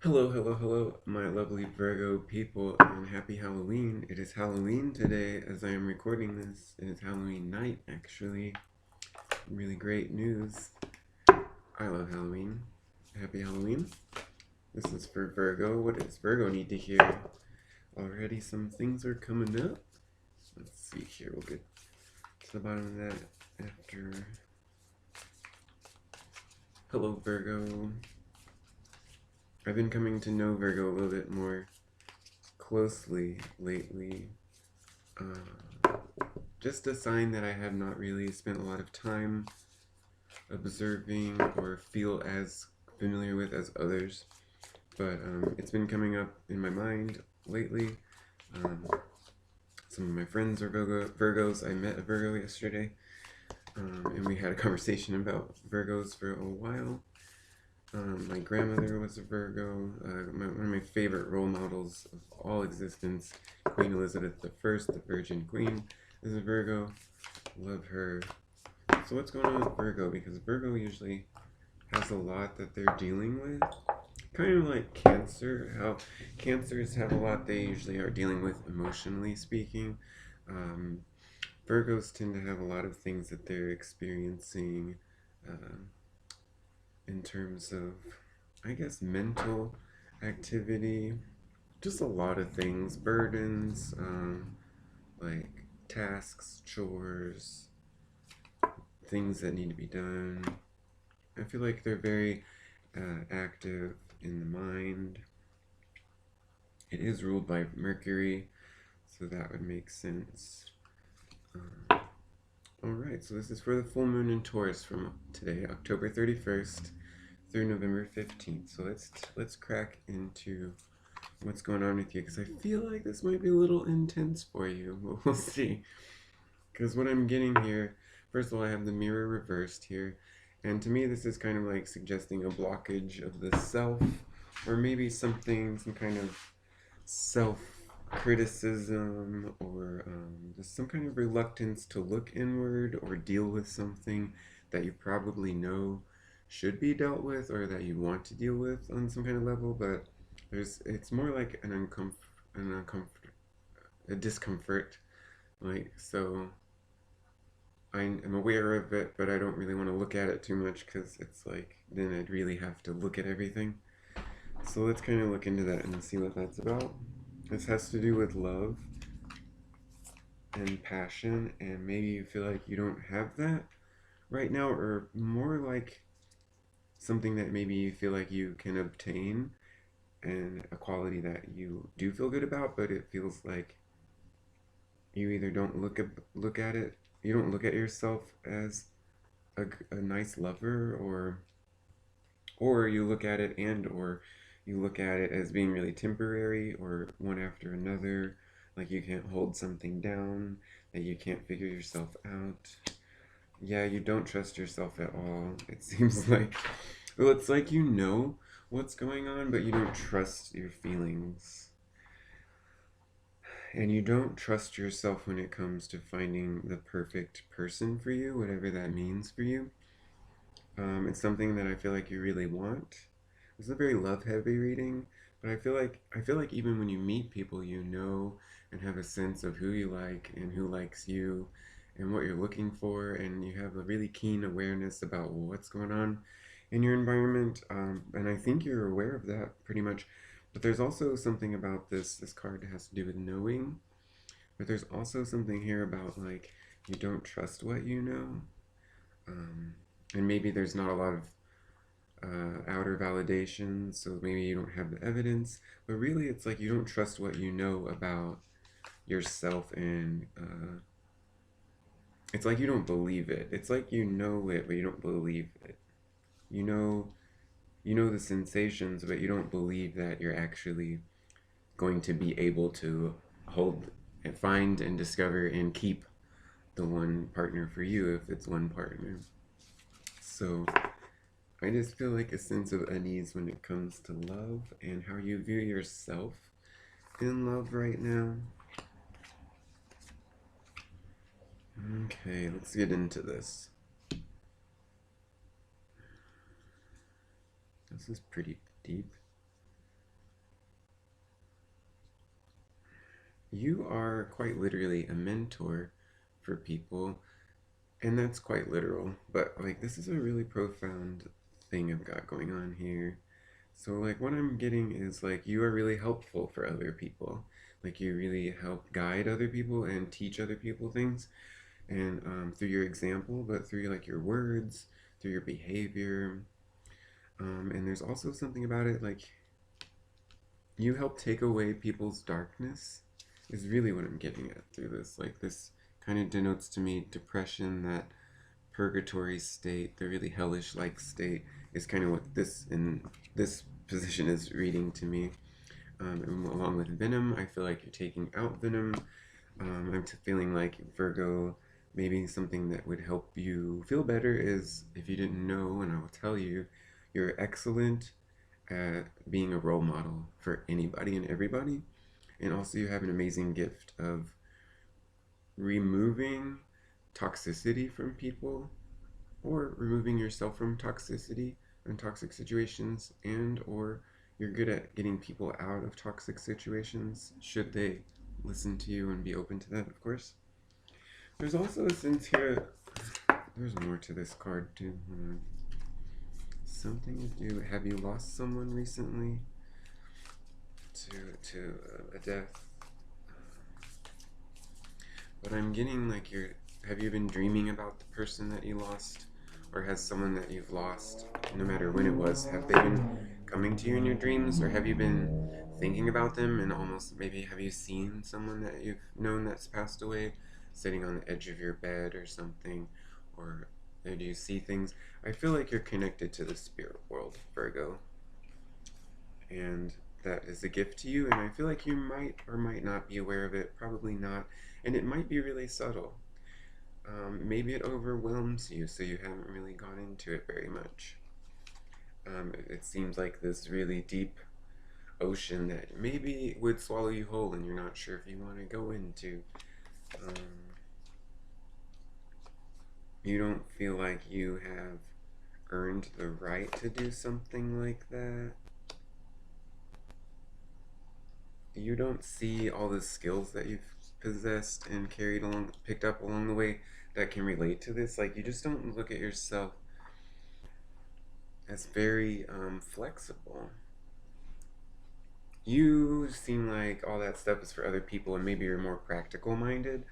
Hello, hello, hello, my lovely Virgo people, and happy Halloween. It is Halloween today as I am recording this. It is Halloween night, actually. Really great news. I love Halloween. Happy Halloween. This is for Virgo. What does Virgo need to hear? Already some things are coming up. Let's see here. We'll get to the bottom of that after. Hello, Virgo. I've been coming to know Virgo a little bit more closely lately. Just a sign that I have not really spent a lot of time observing or feel as familiar with as others. But it's been coming up in my mind lately. Um, some of my friends are Virgos. I met a Virgo yesterday, and we had a conversation about Virgos for a while. My grandmother was a Virgo. One of my favorite role models of all existence, Queen Elizabeth I, the Virgin Queen, is a Virgo. Love her. So what's going on with Virgo? Because Virgo usually has a lot that they're dealing with. Kind of like Cancer, how Cancers have a lot they usually are dealing with emotionally speaking. Um, Virgos tend to have a lot of things that they're experiencing uh, in terms of, I guess, mental activity. Just a lot of things, burdens, like tasks, chores, things that need to be done. I feel like they're very active in the mind. It is ruled by Mercury, so that would make sense. Alright, so this is for the full moon in Taurus from today, October 31st through November 15th. So let's crack into what's going on with you, because I feel like this might be a little intense for you. We'll see. Because what I'm getting here, first of all, I have the mirror reversed here, and to me this is kind of like suggesting a blockage of the self, or maybe some kind of self criticism, or just some kind of reluctance to look inward or deal with something that you probably know should be dealt with, or that you want to deal with on some kind of level, but it's more like a discomfort, like, so I am aware of it, but I don't really want to look at it too much, because it's like then I'd really have to look at everything. So let's kind of look into that and see what that's about. This has to do with love and passion, and maybe you feel like you don't have that right now, or more like something that maybe you feel like you can obtain, and a quality that you do feel good about, but it feels like you either don't look at it, you don't look at yourself as a nice lover, or you look at it or you look at it as being really temporary, or one after another, like you can't hold something down, that you can't figure yourself out. Yeah, you don't trust yourself at all. It seems like, well, it's like you know what's going on, but you don't trust your feelings. And you don't trust yourself when it comes to finding the perfect person for you, whatever that means for you. It's something that I feel like you really want. It's a very love-heavy reading, but I feel like even when you meet people, you know and have a sense of who you like and who likes you and what you're looking for, and you have a really keen awareness about what's going on in your environment. And I think you're aware of that pretty much. But there's also something about this card that has to do with knowing. But there's also something here about like you don't trust what you know. Um, and maybe there's not a lot of outer validation, so maybe you don't have the evidence, but really it's like you don't trust what you know about yourself, and it's like you don't believe it. It's like you know it, but you don't believe it. You know, you know the sensations, but you don't believe that you're actually going to be able to hold and find and discover and keep the one partner for you, if it's one partner. So I just feel like a sense of unease when it comes to love and how you view yourself in love right now. Okay, let's get into this. This is pretty deep. you are quite literally a mentor for people, and that's quite literal. But like, this is a really profound thing I've got going on here. So like, what I'm getting is like, you are really helpful for other people. Like, you really help guide other people and teach other people things, and through your example, but through like your words, through your behavior. And there's also something about it like you help take away people's darkness, is really what I'm getting at through this. Like, this kind of denotes to me depression, that purgatory state, the really hellish like state, is kind of what this in this position is reading to me. And along with Venom, I feel like you're taking out Venom. I'm feeling like Virgo, maybe something that would help you feel better is, if you didn't know, and I will tell you, you're excellent at being a role model for anybody and everybody. And also, you have an amazing gift of removing toxicity from people, or removing yourself from toxicity and toxic situations, and or you're good at getting people out of toxic situations should they listen to you and be open to that, of course. There's also a sense here, there's more to this card too. Something to do, have you lost someone recently to a death? But I'm getting like have you been dreaming about the person that you lost? Or has someone that you've lost, no matter when it was, have they been coming to you in your dreams? Or have you been thinking about them, and almost maybe have you seen someone that you've known that's passed away sitting on the edge of your bed or something? Or do you see things? I feel like you're connected to the spirit world, Virgo. And that is a gift to you, and I feel like you might or might not be aware of it, probably not, and it might be really subtle. Maybe it overwhelms you, so you haven't really gone into it very much. It seems like this really deep ocean that maybe would swallow you whole, and you're not sure if you want to go into. Um, you don't feel like you have earned the right to do something like that. You don't see all the skills that you've possessed and carried along, picked up along the way, that can relate to this. Like, you just don't look at yourself as very flexible. You seem like all that stuff is for other people, and maybe you're more practical minded.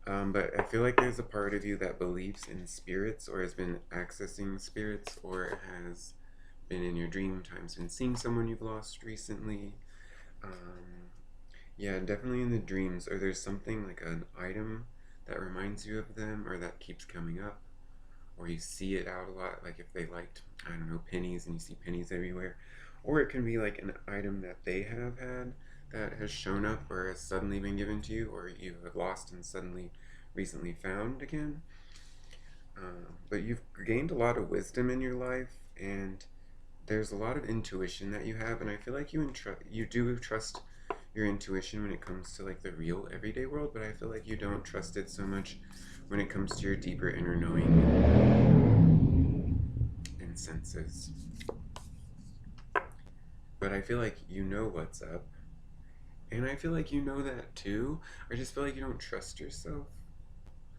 But I feel like there's a part of you that believes in spirits, or has been accessing spirits, or has been in your dream times, been seeing someone you've lost recently. Um, yeah, definitely in the dreams, or there's something like an item that reminds you of them, or that keeps coming up, or you see it out a lot, like if they liked, I don't know, pennies, and you see pennies everywhere. Or it can be like an item that they have had that has shown up or has suddenly been given to you, or you have lost and suddenly recently found again. But you've gained a lot of wisdom in your life, and there's a lot of intuition that you have, and I feel like you do trust your intuition when it comes to like the real everyday world, but I feel like you don't trust it so much when it comes to your deeper inner knowing and senses. But I feel like you know what's up, and I feel like you know that too. I just feel like you don't trust yourself,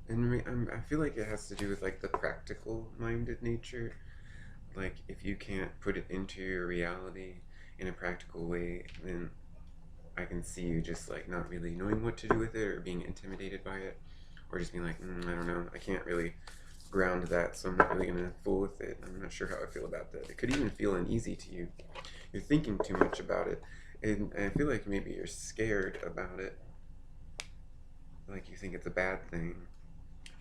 and I feel like it has to do with like the practical minded nature. Like, if you can't put it into your reality in a practical way, then I can see you just like not really knowing what to do with it, or being intimidated by it, or just being like, I don't know, I can't really ground that, so I'm not really gonna fool with it. I'm not sure how I feel about that. It could even feel uneasy to you. You're thinking too much about it, and I feel like maybe you're scared about it, like you think it's a bad thing.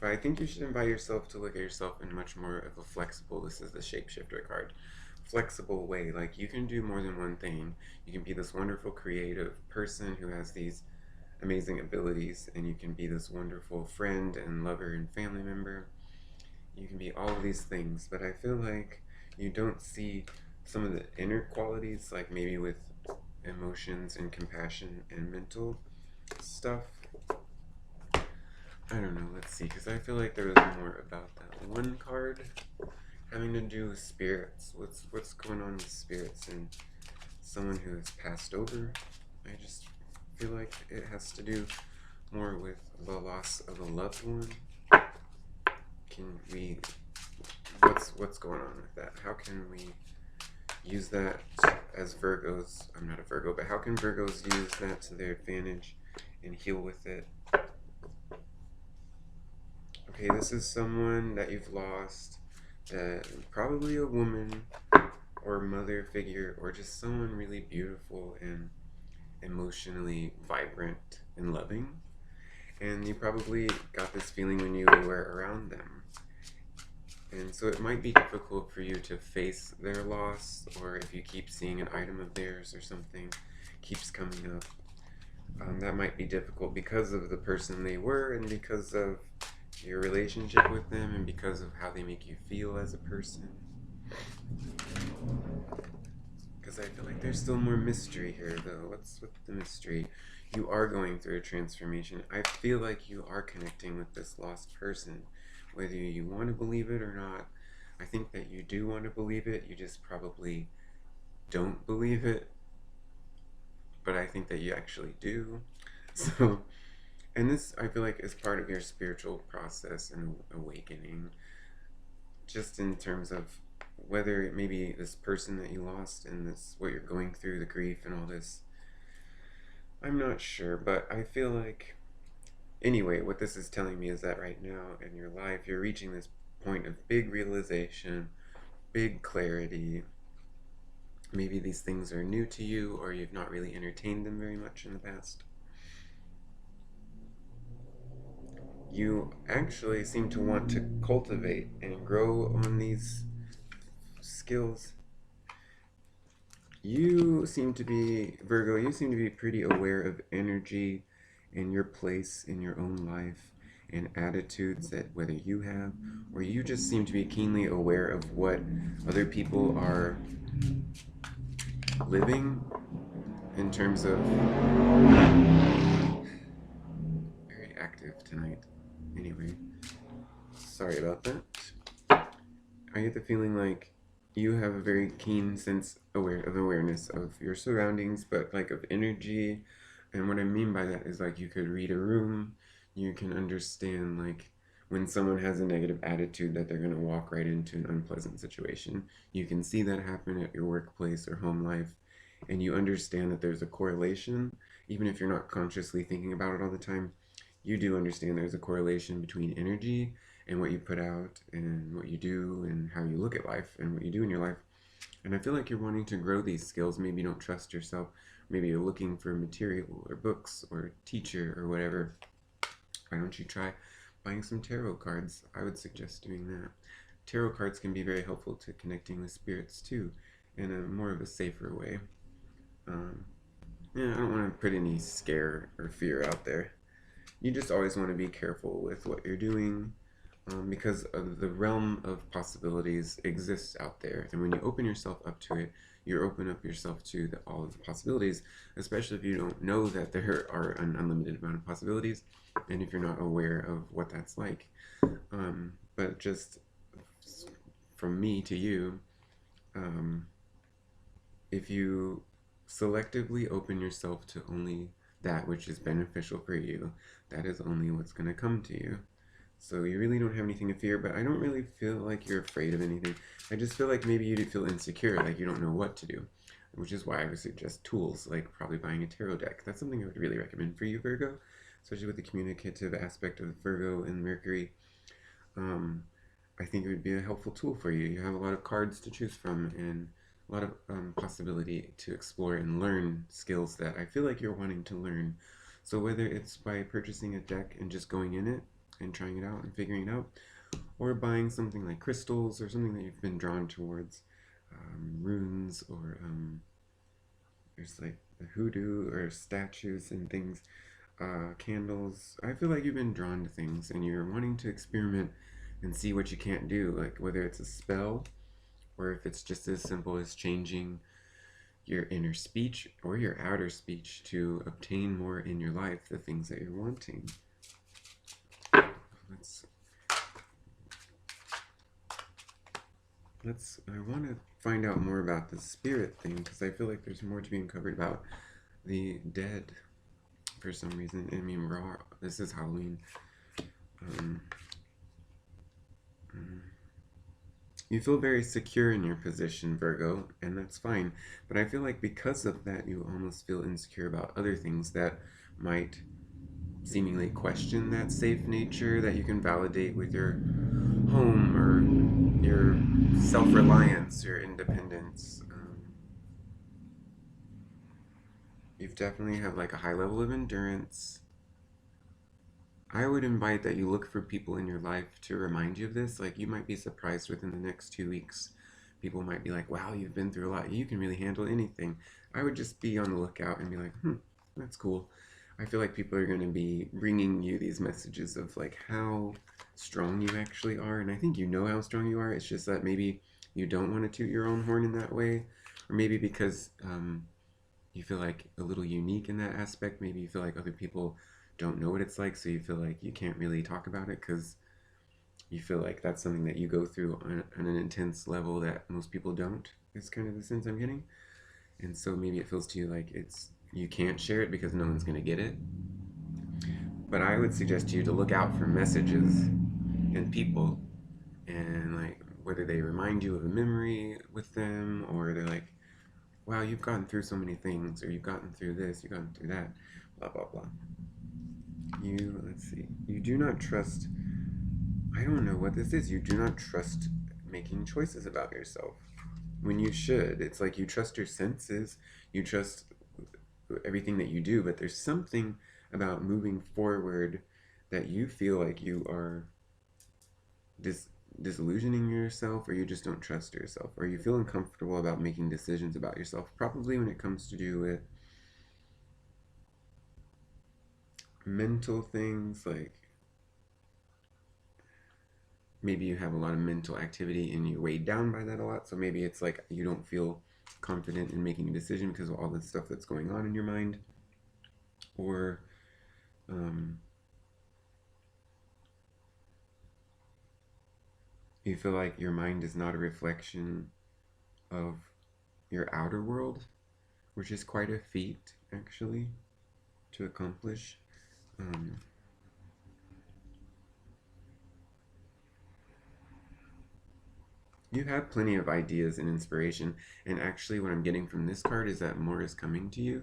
But I think you should invite yourself to look at yourself in much more of a flexible, this is the shapeshifter card, flexible way. Like, you can do more than one thing. You can be this wonderful creative person who has these amazing abilities, and you can be this wonderful friend and lover and family member. You can be all of these things, but I feel like you don't see some of the inner qualities, like maybe with emotions and compassion and mental stuff. I don't know, let's see, because I feel like there was more about that one card having to do with spirits. What's going on with spirits and someone who has passed over? I just feel like it has to do more with the loss of a loved one. Can we, what's going on with that? How can we use that as Virgos? I'm not a Virgo, but how can Virgos use that to their advantage and heal with it? Okay, this is someone that you've lost, that probably a woman or mother figure, or just someone really beautiful and emotionally vibrant and loving. And you probably got this feeling when you were around them. And so it might be difficult for you to face their loss, or if you keep seeing an item of theirs or something keeps coming up. That might be difficult because of the person they were, and because of your relationship with them, and because of how they make you feel as a person. Because I feel like there's still more mystery here, though. What's with the mystery? You are going through a transformation. I feel like you are connecting with this lost person, whether you want to believe it or not. I think that you do want to believe it. You just probably don't believe it. But I think that you actually do. So, and this, I feel like, is part of your spiritual process and awakening. Just in terms of whether maybe this person that you lost and this, what you're going through, the grief and all this, I'm not sure, but I feel like, anyway, what this is telling me is that right now in your life, you're reaching this point of big realization, big clarity. Maybe these things are new to you, or you've not really entertained them very much in the past. You actually seem to want to cultivate and grow on these skills. You seem to be, Virgo, you seem to be pretty aware of energy and your place in your own life and attitudes that whether you have, or you just seem to be keenly aware of what other people are living in terms of very active tonight. Anyway, sorry about that. I get the feeling like you have a very keen sense of awareness of your surroundings, but like of energy. And what I mean by that is like you could read a room, you can understand like when someone has a negative attitude that they're going to walk right into an unpleasant situation. You can see that happen at your workplace or home life, and you understand that there's a correlation, even if you're not consciously thinking about it all the time. You do understand there's a correlation between energy and what you put out and what you do and how you look at life and what you do in your life. And I feel like you're wanting to grow these skills. Maybe you don't trust yourself. Maybe you're looking for material or books or a teacher or whatever. Why don't you try buying some tarot cards? I would suggest doing that. Tarot cards can be very helpful to connecting with spirits too, in a more of a safer way. Um, yeah, I don't want to put any scare or fear out there. You just always want to be careful with what you're doing, because of the realm of possibilities exists out there, and when you open yourself up to it, you open up yourself to all of the possibilities, especially if you don't know that there are an unlimited amount of possibilities, and if you're not aware of what that's like. But just from me to you, um, if you selectively open yourself to only that which is beneficial for you, that is only what's going to come to you. So you really don't have anything to fear, but I don't really feel like you're afraid of anything. I just feel like maybe you feel insecure, like you don't know what to do, which is why I would suggest tools, like probably buying a tarot deck. That's something I would really recommend for you, Virgo, especially with the communicative aspect of Virgo and Mercury. Um, I think it would be a helpful tool for you. You have a lot of cards to choose from and a lot of possibility to explore and learn skills that I feel like you're wanting to learn. So whether it's by purchasing a deck and just going in it and trying it out and figuring it out, or buying something like crystals or something that you've been drawn towards, runes, or there's like the hoodoo or statues and things, candles. I feel like you've been drawn to things and you're wanting to experiment and see what you can't do, like whether it's a spell or if it's just as simple as changing your inner speech or your outer speech to obtain more in your life, the things that you're wanting. I want to find out more about the spirit thing because I feel like there's more to be uncovered about the dead. for some reason. I mean, this is Halloween. Um, mm. You feel very secure in your position, Virgo, and that's fine. But I feel like because of that, you almost feel insecure about other things that might seemingly question that safe nature that you can validate with your home or your self-reliance, your independence. You've definitely have like a high level of endurance. I would invite that you look for people in your life to remind you of this. Like, you might be surprised within the next 2 weeks. People might be like, wow, you've been through a lot. You can really handle anything. I would just be on the lookout and be like, that's cool. I feel like people are going to be bringing you these messages of like how strong you actually are. And I think you know how strong you are. It's just that maybe you don't want to toot your own horn in that way. Or maybe because you feel like a little unique in that aspect. Maybe you feel like other people don't know what it's like, so you feel like you can't really talk about it because you feel like that's something that you go through on an intense level that most people don't. Is kind of the sense I'm getting, and so maybe it feels to you like it's you can't share it because no one's gonna get it. But I would suggest to you to look out for messages and people, and like whether they remind you of a memory with them or they're like, wow, you've gotten through so many things, or you've gotten through this, you've gotten through that, blah blah blah. Let's see, you do not trust, I don't know what this is, you do not trust making choices about yourself when you should. It's like you trust your senses, you trust everything that you do, but there's something about moving forward that you feel like you are dis- disillusioning yourself, or you just don't trust yourself, or you feel uncomfortable about making decisions about yourself, probably when it comes to do with mental things, like maybe you have a lot of mental activity and you're weighed down by that a lot, so maybe it's like you don't feel confident in making a decision because of all the stuff that's going on in your mind, or um, you feel like your mind is not a reflection of your outer world, which is quite a feat actually to accomplish. um, you have plenty of ideas and inspiration, and actually what I'm getting from this card is that more is coming to you.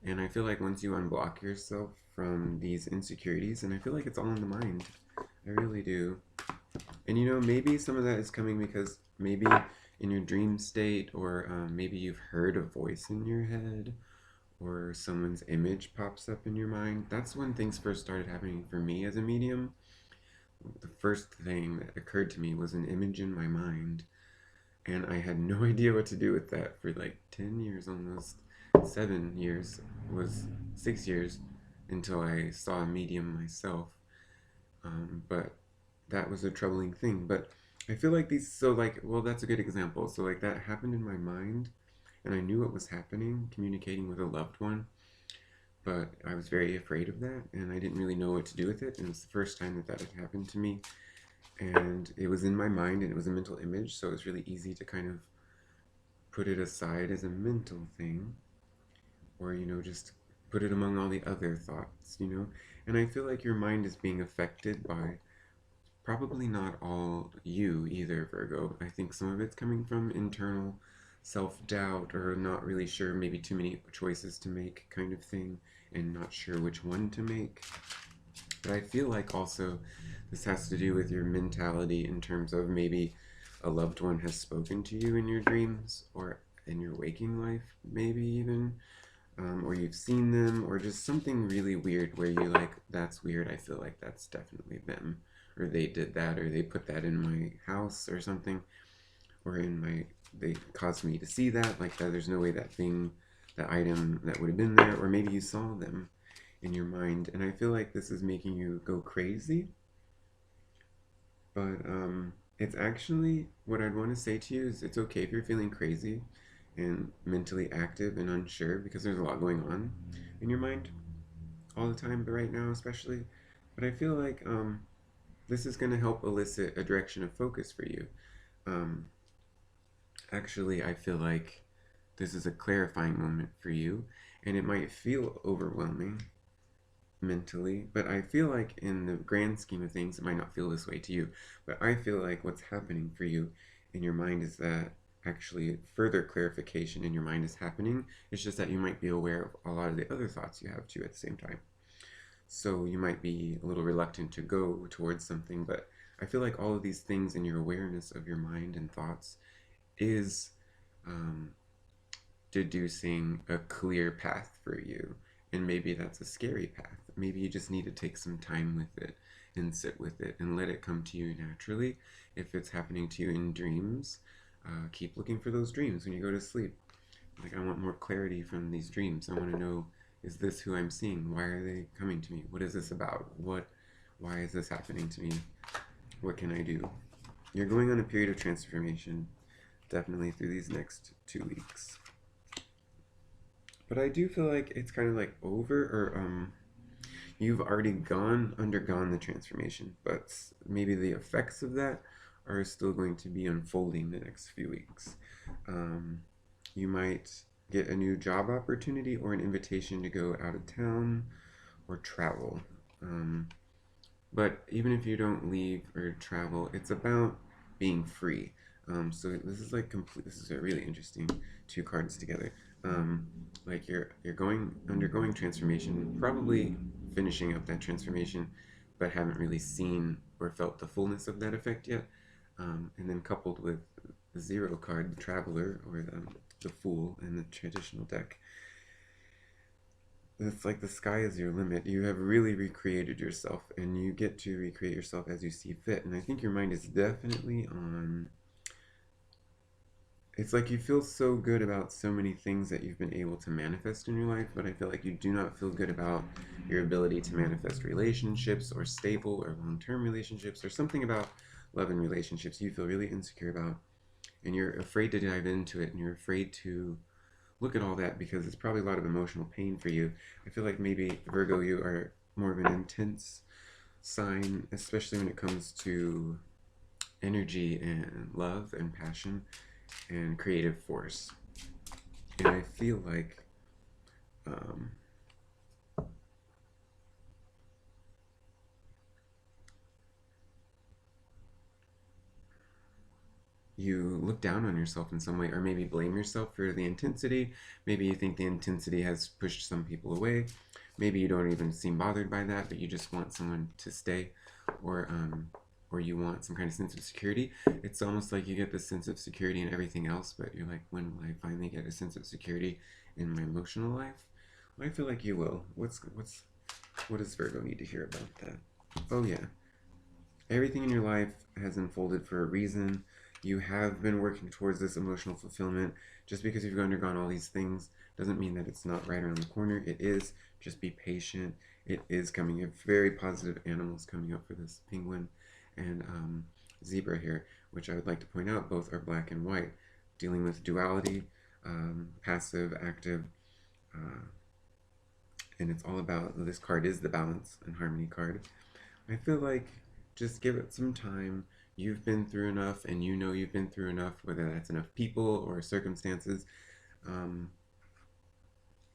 And I feel like once you unblock yourself from these insecurities, and I feel like it's all in the mind, I really do. And maybe some of that is coming because maybe in your dream state, or maybe you've heard a voice in your head, or someone's image pops up in your mind. That's when things first started happening for me as a medium. The first thing that occurred to me was an image in my mind, and I had no idea what to do with that for like 10 years, almost 7 years, was 6 years until I saw a medium myself. But that was a troubling thing. But I feel like so like, well, that's a good example. So, like, that happened in my mind, and I knew what was happening, communicating with a loved one, but I was very afraid of that, and I didn't really know what to do with it. And it was the first time that had happened to me, and it was in my mind, and it was a mental image, so it was really easy to kind of put it aside as a mental thing, or just put it among all the other thoughts. And I feel like your mind is being affected by probably not all you either, Virgo. I think some of it's coming from internal self-doubt, or not really sure, maybe too many choices to make kind of thing, and not sure which one to make. But I feel like also this has to do with your mentality in terms of maybe a loved one has spoken to you in your dreams, or in your waking life, maybe even, or you've seen them, or just something really weird where you like, that's weird, I feel like that's definitely them, or they did that, or they put that in my house or something, or they caused me to see that, like that there's no way that item that would have been there, or maybe you saw them in your mind, and I feel like this is making you go crazy. But it's actually, what I'd want to say to you is, it's okay if you're feeling crazy and mentally active and unsure, because there's a lot going on in your mind all the time, but right now especially. But I feel like this is going to help elicit a direction of focus for you. Um, Actually, I feel like this is a clarifying moment for you, and it might feel overwhelming, mentally, but I feel like in the grand scheme of things, it might not feel this way to you. But I feel like what's happening for you in your mind is that actually further clarification in your mind is happening. It's just that you might be aware of a lot of the other thoughts you have too at the same time. So you might be a little reluctant to go towards something, but I feel like all of these things in your awareness of your mind and thoughts is um, deducing a clear path for you. And maybe that's a scary path. Maybe you just need to take some time with it and sit with it and let it come to you naturally. If it's happening to you in dreams, keep looking for those dreams when you go to sleep. Like, I want more clarity from these dreams. I want to know, is this who I'm seeing? Why are they coming to me? What is this about? Why is this happening to me? What can I do? You're going on a period of transformation, definitely through these next 2 weeks. But I do feel like it's kind of like over, or you've already undergone the transformation, but maybe the effects of that are still going to be unfolding the next few weeks. You might get a new job opportunity or an invitation to go out of town or travel. But even if you don't leave or travel, it's about being free. So this is like complete. This is a really interesting two cards together. Like you're going undergoing transformation, probably finishing up that transformation, but haven't really seen or felt the fullness of that effect yet. And then coupled with the zero card, the traveler or the fool in the traditional deck, it's like the sky is your limit. You have really recreated yourself, and you get to recreate yourself as you see fit. And I think your mind is definitely on. It's like you feel so good about so many things that you've been able to manifest in your life, but I feel like you do not feel good about your ability to manifest relationships or stable or long term relationships or something about love and relationships you feel really insecure about. And you're afraid to dive into it, and you're afraid to look at all that because it's probably a lot of emotional pain for you. I feel like maybe, Virgo, you are more of an intense sign, especially when it comes to energy and love and passion and creative force. And I feel like um, you look down on yourself in some way, or maybe blame yourself for the intensity. Maybe you think the intensity has pushed some people away. Maybe you don't even seem bothered by that, but you just want someone to stay, or or you want some kind of sense of security. It's almost like you get this sense of security in everything else, but you're like, when will I finally get a sense of security in my emotional life? Well, I feel like you will. What does Virgo need to hear about that? Oh yeah, everything in your life has unfolded for a reason. You have been working towards this emotional fulfillment. Just because you've undergone all these things doesn't mean that it's not right around the corner. It is. Just be patient. It is coming. You have very positive animals coming up for this penguin and zebra here, which I would like to point out both are black and white, dealing with duality, passive, active, uh, and it's all about this card is the balance and harmony card. I feel like just give it some time. You've been through enough, and you know you've been through enough, whether that's enough people or circumstances. Um,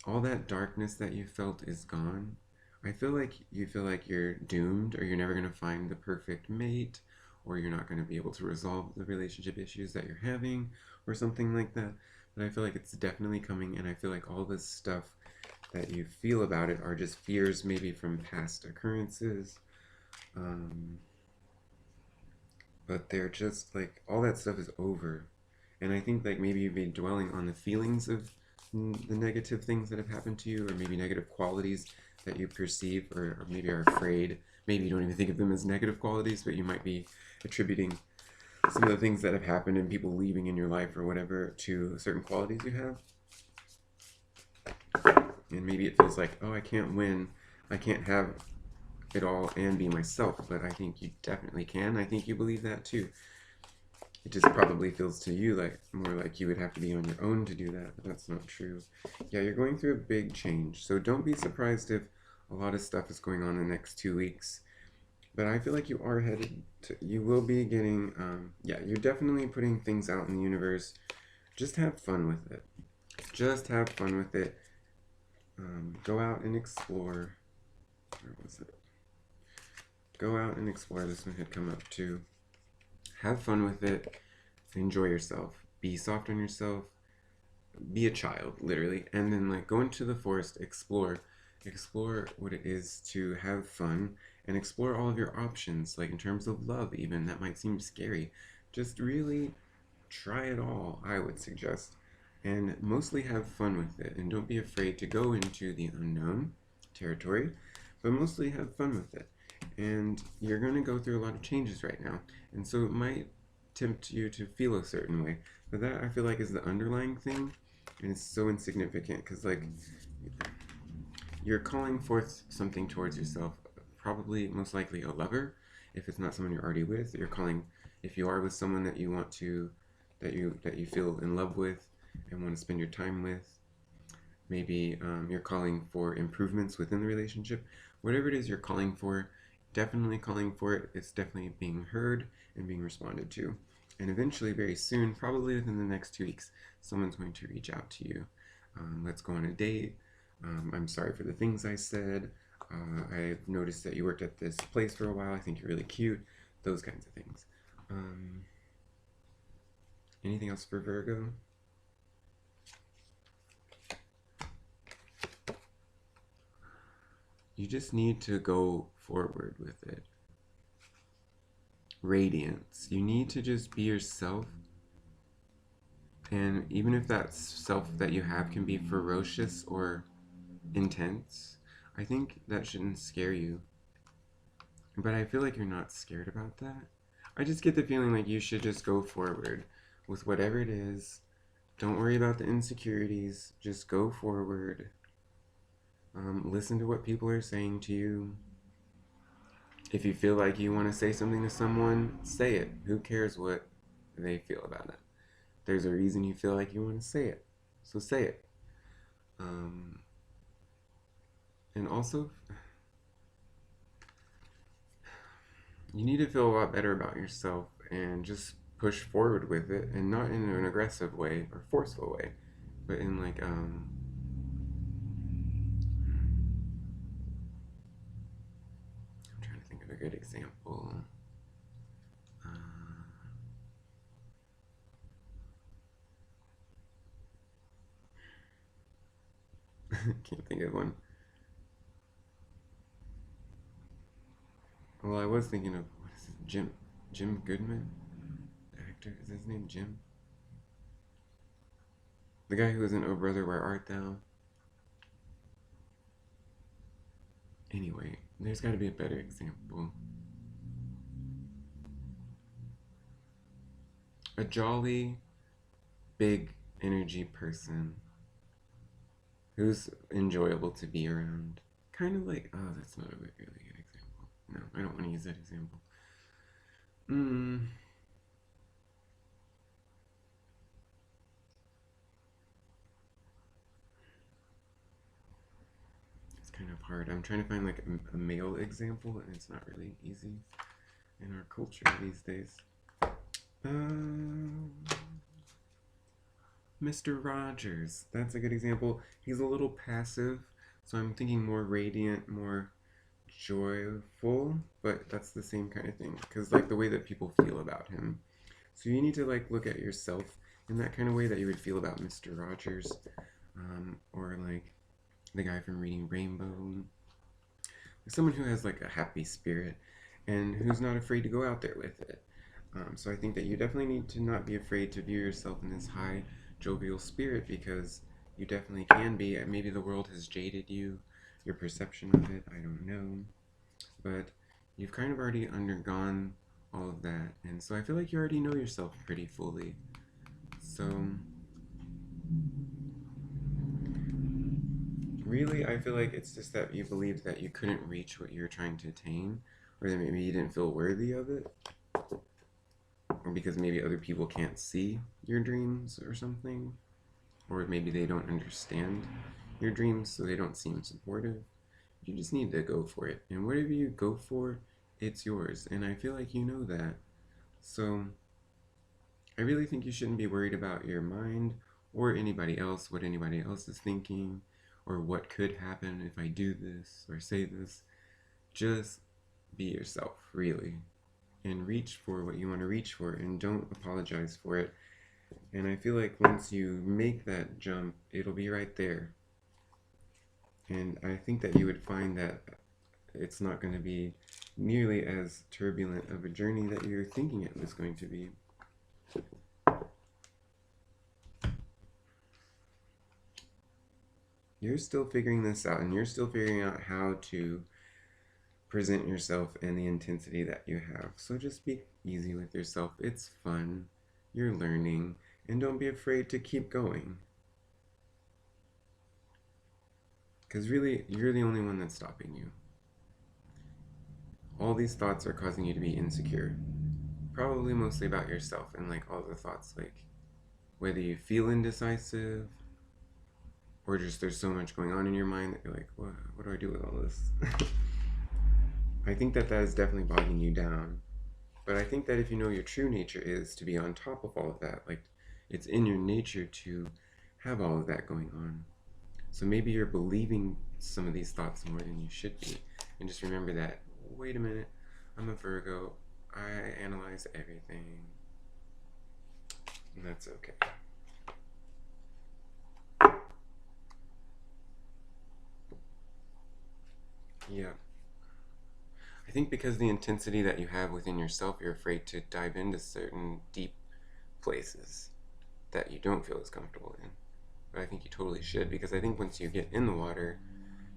all that darkness that you felt is gone. I feel like you feel like you're doomed, or you're never going to find the perfect mate, or you're not going to be able to resolve the relationship issues that you're having, or something like that. But I feel like it's definitely coming, and I feel like all this stuff that you feel about it are just fears, maybe from past occurrences. Um, but they're just like all that stuff is over, and I think like maybe you've been dwelling on the feelings of the negative things that have happened to you, or maybe negative qualities that you perceive, or maybe are afraid. Maybe you don't even think of them as negative qualities, but you might be attributing some of the things that have happened and people leaving in your life or whatever to certain qualities you have. And maybe it feels like, oh, I can't win, I can't have it all and be myself, but I think you definitely can. I think you believe that too. It just probably feels to you like more like you would have to be on your own to do that, but that's not true. Yeah, you're going through a big change, so don't be surprised if a lot of stuff is going on in the next 2 weeks. But I feel like you are headed to, you will be getting, yeah, you're definitely putting things out in the universe. Just have fun with it. Just have fun with it. Go out and explore. Where was it? Go out and explore. This one had come up too. Have fun with it. Enjoy yourself. Be soft on yourself. Be a child, literally. And then, like, go into the forest, explore. Explore what it is to have fun and explore all of your options, like in terms of love, even. That might seem scary. Just really try it all, I would suggest. And mostly have fun with it. And don't be afraid to go into the unknown territory, but mostly have fun with it. And you're going to go through a lot of changes right now. And so it might tempt you to feel a certain way. But that, I feel like, is the underlying thing. And it's so insignificant because, like, you're calling forth something towards yourself. Probably, most likely, a lover. If it's not someone you're already with, you're calling. If you are with someone that you want to, that you feel in love with and want to spend your time with, maybe you're calling for improvements within the relationship. Whatever it is you're calling for, definitely calling for it. It's definitely being heard and being responded to. And eventually, very soon, probably within the next 2 weeks, someone's going to reach out to you. Let's go on a date. I'm sorry for the things I said. I've noticed that you worked at this place for a while. I think you're really cute. Those kinds of things. Anything else for Virgo? You just need to go forward with it. Radiance. You need to just be yourself. And even if that self that you have can be ferocious or intense, I think that shouldn't scare you. But I feel like you're not scared about that. I just get the feeling like you should just go forward with whatever it is. Don't worry about the insecurities. Just go forward. Listen to what people are saying to you. If you feel like you want to say something to someone, say it. Who cares what they feel about it? There's a reason you feel like you want to say it. So say it. And also, you need to feel a lot better about yourself and just push forward with it, and not in an aggressive way or forceful way, but in like I'm trying to think of a good example. Can't think of one. Well, I was thinking of, what is it, Jim Goodman, the actor. Is his name Jim? The guy who was in Oh Brother, Where Art Thou? Anyway, there's got to be a better example. A jolly, big energy person who's enjoyable to be around. Kind of like, oh, that's not a really good example. No, I don't want to use that example. It's kind of hard. I'm trying to find like a male example, and it's not really easy in our culture these days. Mr. Rogers. That's a good example. He's a little passive, so I'm thinking more radiant, more joyful, but that's the same kind of thing, because like the way that people feel about him. So you need to like look at yourself in that kind of way that you would feel about Mr. Rogers, or like the guy from Reading Rainbow, someone who has like a happy spirit and who's not afraid to go out there with it. So I think that you definitely need to not be afraid to view yourself in this high, jovial spirit, because you definitely can be. Maybe the world has jaded you, your perception of it, I don't know. But you've kind of already undergone all of that, and so I feel like you already know yourself pretty fully. So really, I feel like it's just that you believed that you couldn't reach what you're trying to attain, or that maybe you didn't feel worthy of it, or because maybe other people can't see your dreams or something, or maybe they don't understand your dreams, so they don't seem supportive. You just need to go for it, and whatever you go for, it's yours, and I feel like you know that. So I really think you shouldn't be worried about your mind or anybody else, what anybody else is thinking, or what could happen if I do this or say this. Just be yourself, really, and reach for what you want to reach for, and don't apologize for it. And I feel like once you make that jump, it'll be right there. And I think that you would find that it's not going to be nearly as turbulent of a journey that you're thinking it was going to be. You're still figuring this out, and you're still figuring out how to present yourself and the intensity that you have. So just be easy with yourself. It's fun. You're learning, and don't be afraid to keep going. Because really, you're the only one that's stopping you. All these thoughts are causing you to be insecure. Probably mostly about yourself, and like all the thoughts, like whether you feel indecisive or just there's so much going on in your mind that you're like, what do I do with all this? I think that that is definitely bogging you down. But I think that if you know your true nature is to be on top of all of that, like it's in your nature to have all of that going on. So maybe you're believing some of these thoughts more than you should be. And just remember that, wait a minute, I'm a Virgo. I analyze everything. And that's okay. Yeah. I think because the intensity that you have within yourself, you're afraid to dive into certain deep places that you don't feel as comfortable in. But I think you totally should, because I think once you get in the water,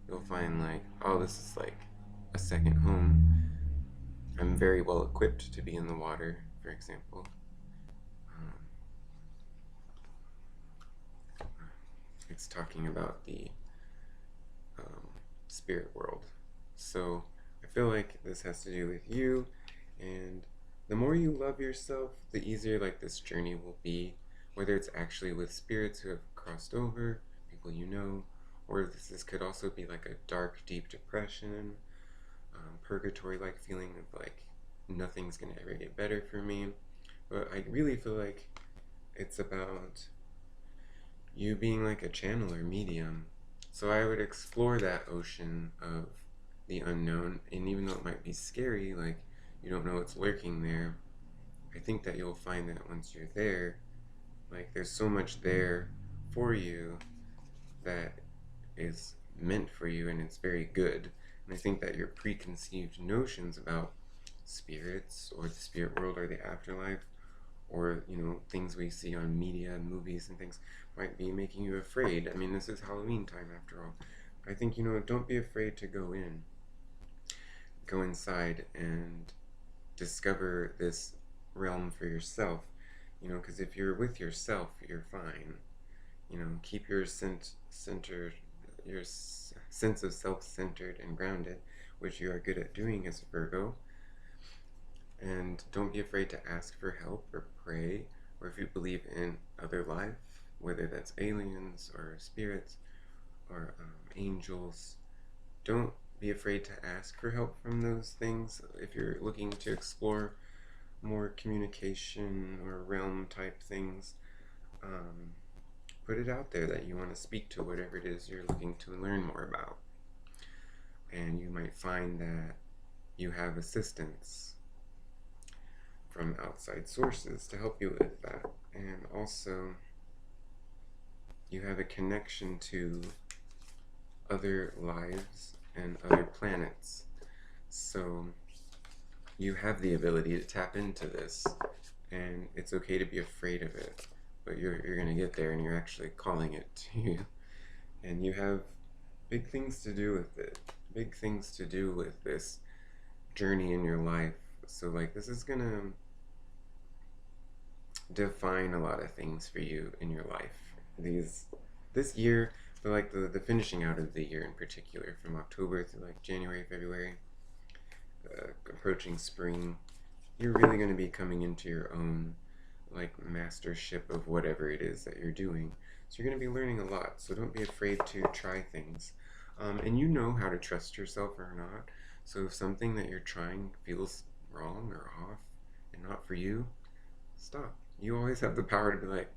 you'll find like, oh, this is like a second home. I'm very well equipped to be in the water, for example. Um, it's talking about the um, spirit world. So I feel like this has to do with you, and the more you love yourself, the easier like this journey will be, whether it's actually with spirits who have crossed over, people you know, or this could also be like a dark, deep depression, purgatory-like feeling of like nothing's gonna ever get better for me. But I really feel like it's about you being like a channel or medium. So I would explore that ocean of the unknown, and even though it might be scary, like you don't know what's lurking there, I think that you'll find that once you're there, like there's so much there for you that is meant for you, and it's very good. And I think that your preconceived notions about spirits or the spirit world or the afterlife, or things we see on media, movies, and things might be making you afraid. I mean, this is Halloween time after all. I think don't be afraid to go inside and discover this realm for yourself. Because if you're with yourself, you're fine. Keep your your sense of self-centered and grounded, which you are good at doing as a Virgo. And don't be afraid to ask for help or pray, or if you believe in other life, whether that's aliens or spirits or angels, don't be afraid to ask for help from those things. If you're looking to explore more communication or realm type things, put it out there that you want to speak to whatever it is you're looking to learn more about. And you might find that you have assistance from outside sources to help you with that. And also, you have a connection to other lives and other planets. So you have the ability to tap into this, and it's okay to be afraid of it, but you're going to get there, and you're actually calling it to you. And you have big things to do with it, big things to do with this journey in your life. So like this is going to define a lot of things for you in your life. This year, but like the finishing out of the year in particular, from October through like January, February, approaching spring, you're really going to be coming into your own like mastership of whatever it is that you're doing. So you're going to be learning a lot. So don't be afraid to try things. And you know how to trust yourself or not. So if something that you're trying feels wrong or off and not for you, stop. You always have the power to be like,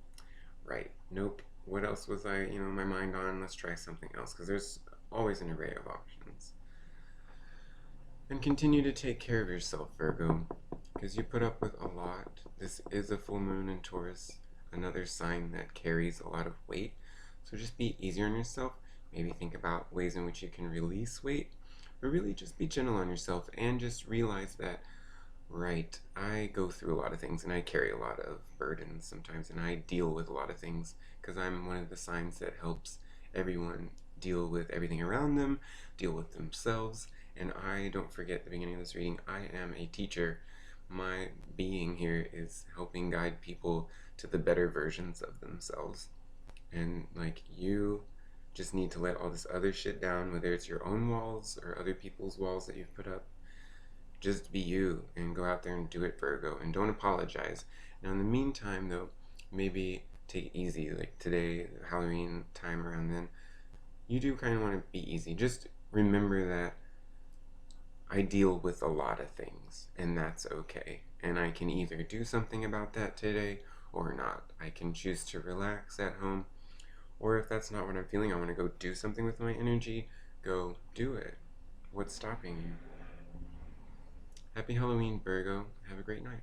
right, nope, what else was I, my mind on? Let's try something else. Because there's always an array of options. And continue to take care of yourself, Virgo, because you put up with a lot. This is a full moon in Taurus, another sign that carries a lot of weight. So just be easier on yourself. Maybe think about ways in which you can release weight, but really just be gentle on yourself and just realize that, right, I go through a lot of things and I carry a lot of burdens sometimes and I deal with a lot of things because I'm one of the signs that helps everyone deal with everything around them, deal with themselves. And I don't forget at the beginning of this reading, I am a teacher. My being here is helping guide people to the better versions of themselves. And like you just need to let all this other shit down, whether it's your own walls or other people's walls that you've put up. Just be you and go out there and do it, Virgo, and don't apologize. Now, in the meantime, though, maybe take it easy. Like today, Halloween time around then, you do kind of want to be easy. Just remember that I deal with a lot of things, and that's okay. And I can either do something about that today or not. I can choose to relax at home, or if that's not what I'm feeling, I want to go do something with my energy, go do it. What's stopping you? Happy Halloween, Virgo. Have a great night.